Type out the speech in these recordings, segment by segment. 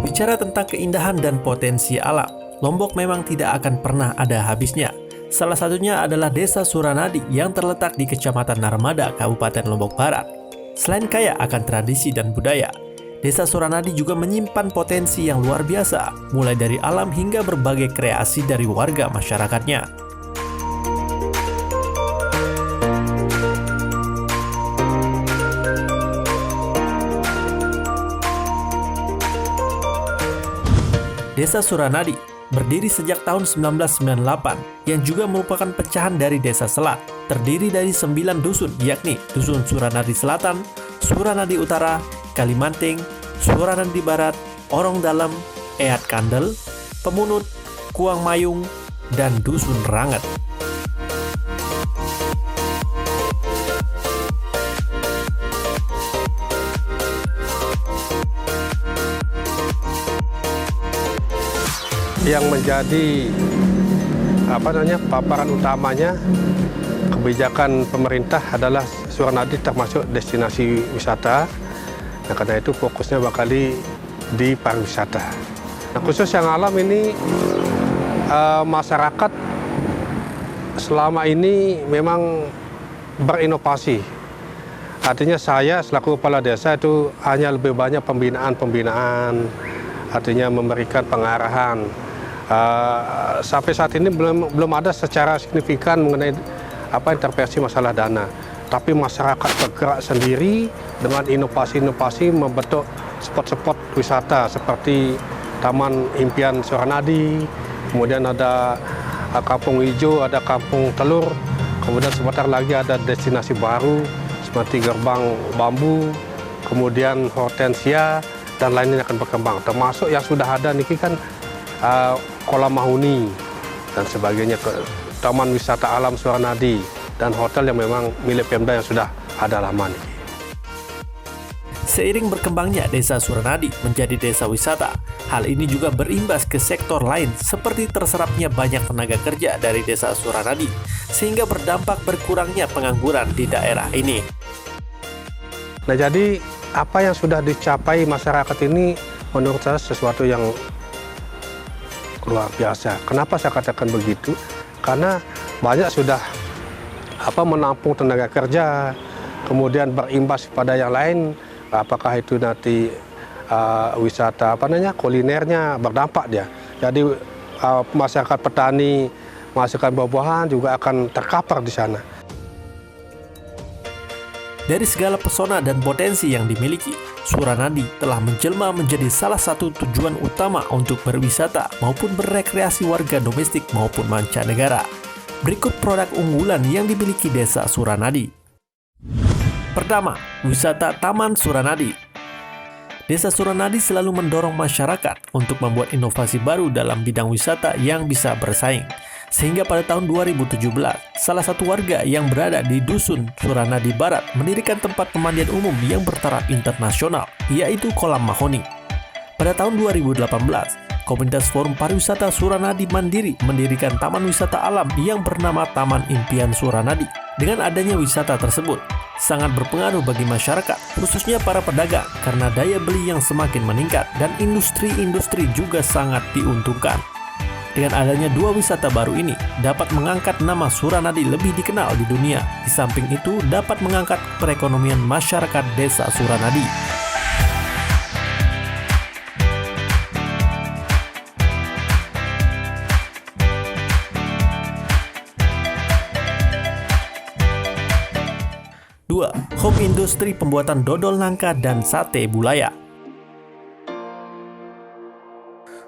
Berbicara tentang keindahan dan potensi alam, Lombok memang tidak akan pernah ada habisnya. Salah satunya adalah Desa Suranadi yang terletak di Kecamatan Narmada, Kabupaten Lombok Barat. Selain kaya akan tradisi dan budaya, Desa Suranadi juga menyimpan potensi yang luar biasa, mulai dari alam hingga berbagai kreasi dari warga masyarakatnya. Desa Suranadi berdiri sejak tahun 1998 yang juga merupakan pecahan dari Desa Selat. Terdiri dari 9 dusun, yakni Dusun Suranadi Selatan, Suranadi Utara, Kalimanting, Suranadi Barat, Orong Dalam, Eat Kandel, Pemunut, Kuang Mayung, dan Dusun Ranget. Yang menjadi paparan utamanya kebijakan pemerintah adalah Suranadi termasuk destinasi wisata. Nah, karena itu fokusnya bakal di pariwisata. Nah, khusus yang alam ini masyarakat selama ini memang berinovasi. Artinya saya selaku kepala desa itu hanya lebih banyak pembinaan, artinya memberikan pengarahan. Sampai saat ini belum ada secara signifikan mengenai intervensi masalah dana. Tapi masyarakat bergerak sendiri dengan inovasi-inovasi membentuk spot-spot wisata seperti Taman Impian Suranadi, kemudian ada Kampung Hijau, ada Kampung Telur, kemudian sebentar lagi ada destinasi baru seperti Gerbang Bambu, kemudian Hortensia, dan lainnya akan berkembang. Termasuk yang sudah ada niki kan Kolam Mahuni dan sebagainya, Taman Wisata Alam Suranadi, dan hotel yang memang milik Pemda yang sudah ada lama nih. Seiring berkembangnya Desa Suranadi menjadi desa wisata, hal ini juga berimbas ke sektor lain seperti terserapnya banyak tenaga kerja dari Desa Suranadi, sehingga berdampak berkurangnya pengangguran di daerah ini. Nah, jadi apa yang sudah dicapai masyarakat ini menurut saya sesuatu yang luar biasa. Kenapa saya katakan begitu? Karena banyak sudah menampung tenaga kerja, kemudian berimbas pada yang lain, apakah itu nanti wisata kulinernya berdampak dia. Jadi masyarakat petani, masyarakat buah-buahan juga akan terkapar di sana. Dari segala pesona dan potensi yang dimiliki, Suranadi telah menjelma menjadi salah satu tujuan utama untuk berwisata maupun berrekreasi warga domestik maupun mancanegara. Berikut produk unggulan yang dimiliki Desa Suranadi. Pertama, wisata Taman Suranadi. Desa Suranadi selalu mendorong masyarakat untuk membuat inovasi baru dalam bidang wisata yang bisa bersaing. Sehingga pada tahun 2017, salah satu warga yang berada di Dusun Suranadi Barat mendirikan tempat pemandian umum yang bertaraf internasional, yaitu Kolam Mahoni. Pada tahun 2018, Komunitas Forum Pariwisata Suranadi Mandiri mendirikan taman wisata alam yang bernama Taman Impian Suranadi. Dengan adanya wisata tersebut, sangat berpengaruh bagi masyarakat, khususnya para pedagang, karena daya beli yang semakin meningkat dan industri-industri juga sangat diuntungkan. Dengan adanya dua wisata baru ini, dapat mengangkat nama Suranadi lebih dikenal di dunia. Di samping itu, dapat mengangkat perekonomian masyarakat Desa Suranadi. Dua, home industri pembuatan dodol nangka dan sate bulaya.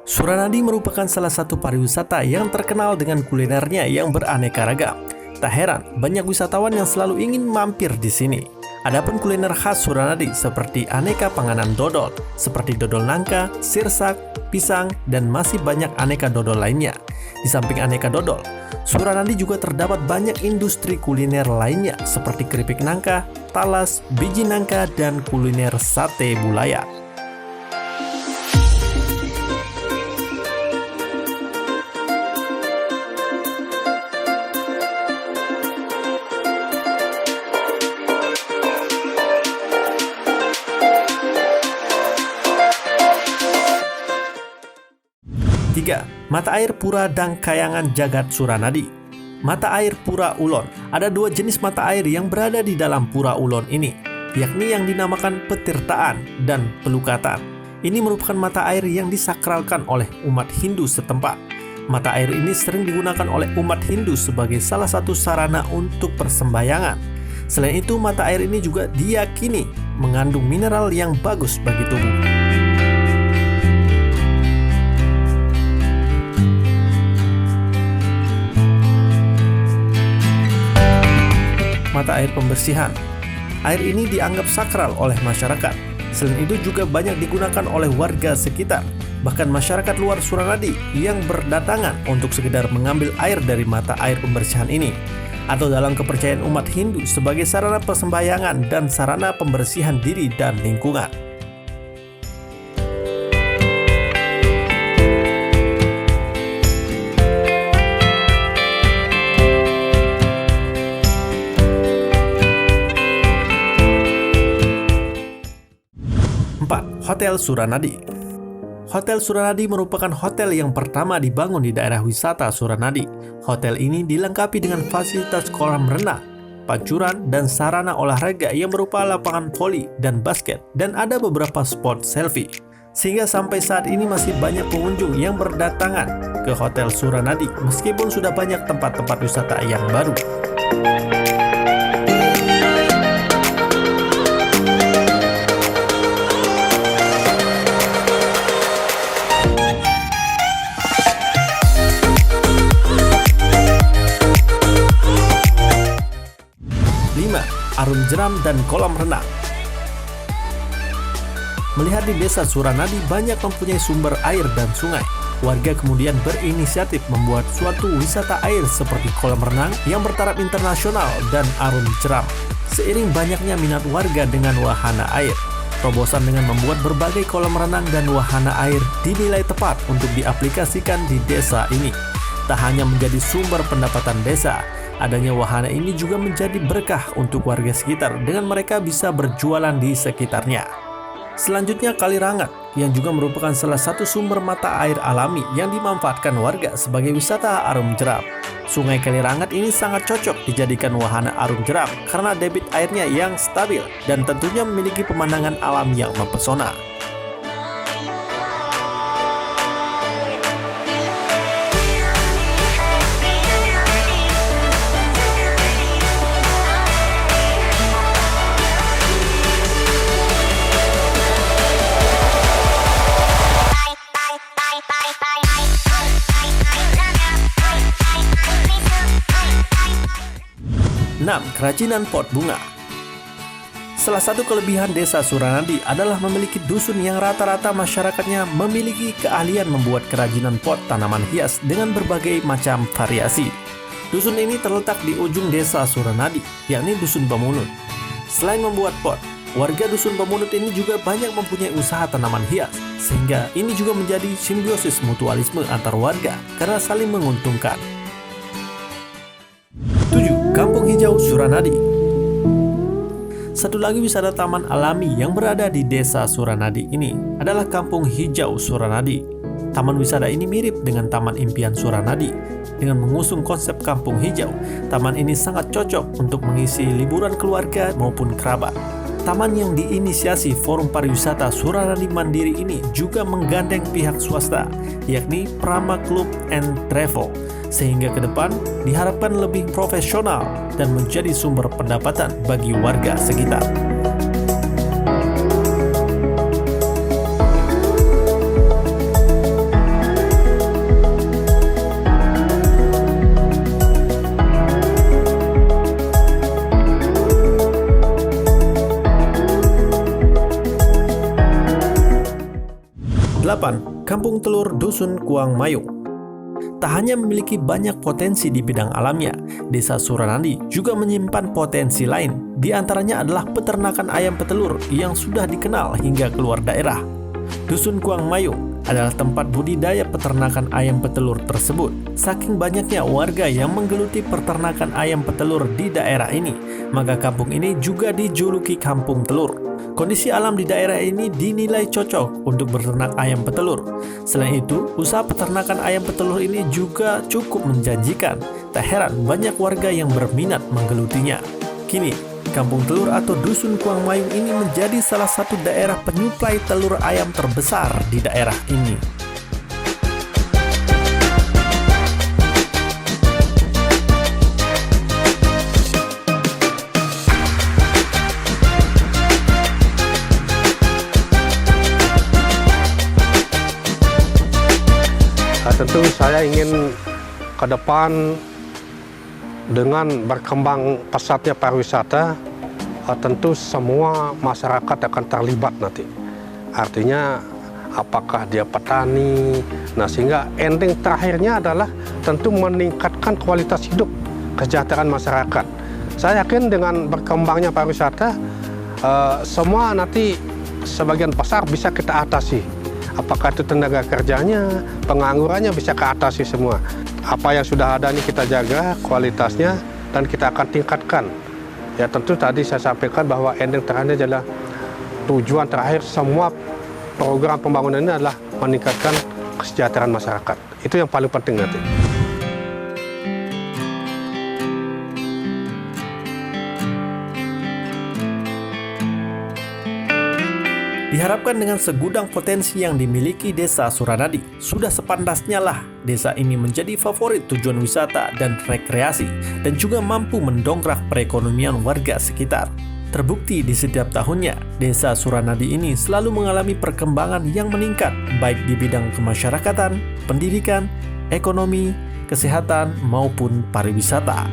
Suranadi merupakan salah satu pariwisata yang terkenal dengan kulinernya yang beraneka ragam. Tak heran, banyak wisatawan yang selalu ingin mampir di sini. Adapun kuliner khas Suranadi seperti aneka panganan dodol, seperti dodol nangka, sirsak, pisang, dan masih banyak aneka dodol lainnya. Di samping aneka dodol, Suranadi juga terdapat banyak industri kuliner lainnya seperti keripik nangka, talas, biji nangka, dan kuliner sate bulaya. 3. Mata air Pura Dangkayangan Jagat Suranadi. Mata air Pura Ulon. Ada 2 jenis mata air yang berada di dalam Pura Ulon ini, yakni yang dinamakan Petirtaan dan Pelukatan. Ini merupakan mata air yang disakralkan oleh umat Hindu setempat. Mata air ini sering digunakan oleh umat Hindu sebagai salah satu sarana untuk persembahyangan. Selain itu, mata air ini juga diyakini mengandung mineral yang bagus bagi tubuh. Mata air pembersihan. Air ini dianggap sakral oleh masyarakat. Selain itu juga banyak digunakan oleh warga sekitar. Bahkan masyarakat luar Suranadi yang berdatangan untuk sekedar mengambil air dari mata air pembersihan ini. Atau dalam kepercayaan umat Hindu sebagai sarana persembahyangan dan sarana pembersihan diri dan lingkungan. Hotel Suranadi. Hotel Suranadi merupakan hotel yang pertama dibangun di daerah wisata Suranadi. Hotel ini dilengkapi dengan fasilitas kolam renang, pancuran, dan sarana olahraga yang berupa lapangan voli dan basket, dan ada beberapa spot selfie. Sehingga sampai saat ini masih banyak pengunjung yang berdatangan ke Hotel Suranadi meskipun sudah banyak tempat-tempat wisata yang baru. 5. Arung jeram dan kolam renang. Melihat di desa Suranadi banyak mempunyai sumber air dan sungai, warga kemudian berinisiatif membuat suatu wisata air seperti kolam renang yang bertaraf internasional dan arung jeram. Seiring banyaknya minat warga dengan wahana air, terobosan dengan membuat berbagai kolam renang dan wahana air dinilai tepat untuk diaplikasikan di desa ini. Tak hanya menjadi sumber pendapatan desa, adanya wahana ini juga menjadi berkah untuk warga sekitar dengan mereka bisa berjualan di sekitarnya. Selanjutnya Kali Rangat, yang juga merupakan salah satu sumber mata air alami yang dimanfaatkan warga sebagai wisata arung jeram. Sungai Kali Rangat ini sangat cocok dijadikan wahana arung jeram karena debit airnya yang stabil dan tentunya memiliki pemandangan alam yang mempesona. Kerajinan pot bunga. Salah satu kelebihan desa Suranadi adalah memiliki dusun yang rata-rata masyarakatnya memiliki keahlian membuat kerajinan pot tanaman hias dengan berbagai macam variasi. Dusun ini terletak di ujung desa Suranadi, yakni Dusun Bamunut. Selain membuat pot, warga Dusun Bamunut ini juga banyak mempunyai usaha tanaman hias, sehingga ini juga menjadi simbiosis mutualisme antar warga karena saling menguntungkan. 7. Kampung Hijau Suranadi. Satu lagi wisata taman alami yang berada di desa Suranadi ini adalah Kampung Hijau Suranadi. Taman wisata ini mirip dengan Taman Impian Suranadi. Dengan mengusung konsep kampung hijau, taman ini sangat cocok untuk mengisi liburan keluarga maupun kerabat. Taman yang diinisiasi Forum Pariwisata Suranadi Mandiri ini juga menggandeng pihak swasta, yakni Prama Club and Travel, sehingga ke depan diharapkan lebih profesional dan menjadi sumber pendapatan bagi warga sekitar. Kampung Telur Dusun Kuang Mayung. Tak hanya memiliki banyak potensi di bidang alamnya, desa Suranadi juga menyimpan potensi lain. Di antaranya adalah peternakan ayam petelur yang sudah dikenal hingga keluar daerah. Dusun Kuang Mayung adalah tempat budidaya peternakan ayam petelur tersebut. Saking banyaknya warga yang menggeluti peternakan ayam petelur di daerah ini, maka kampung ini juga dijuluki Kampung Telur. Kondisi alam di daerah ini dinilai cocok untuk beternak ayam petelur. Selain itu, usaha peternakan ayam petelur ini juga cukup menjanjikan. Tak heran banyak warga yang berminat menggelutinya. Kini, Kampung Telur atau Dusun Kuang Mayung ini menjadi salah satu daerah penyuplai telur ayam terbesar di daerah ini. Tentu saya ingin ke depan dengan berkembang pesatnya pariwisata, tentu semua masyarakat akan terlibat nanti. Artinya apakah dia petani, nah sehingga ending terakhirnya adalah tentu meningkatkan kualitas hidup, kesejahteraan masyarakat. Saya yakin dengan berkembangnya pariwisata, semua nanti sebagian besar bisa kita atasi. Apakah itu tenaga kerjanya, penganggurannya bisa keatasi semua. Apa yang sudah ada ini kita jaga kualitasnya dan kita akan tingkatkan. Ya tentu tadi saya sampaikan bahwa ending terakhir adalah tujuan terakhir semua program pembangunan ini adalah meningkatkan kesejahteraan masyarakat. Itu yang paling penting nanti. Diharapkan dengan segudang potensi yang dimiliki Desa Suranadi, sudah sepantasnya lah desa ini menjadi favorit tujuan wisata dan rekreasi, dan juga mampu mendongkrak perekonomian warga sekitar. Terbukti di setiap tahunnya, Desa Suranadi ini selalu mengalami perkembangan yang meningkat, baik di bidang kemasyarakatan, pendidikan, ekonomi, kesehatan, maupun pariwisata.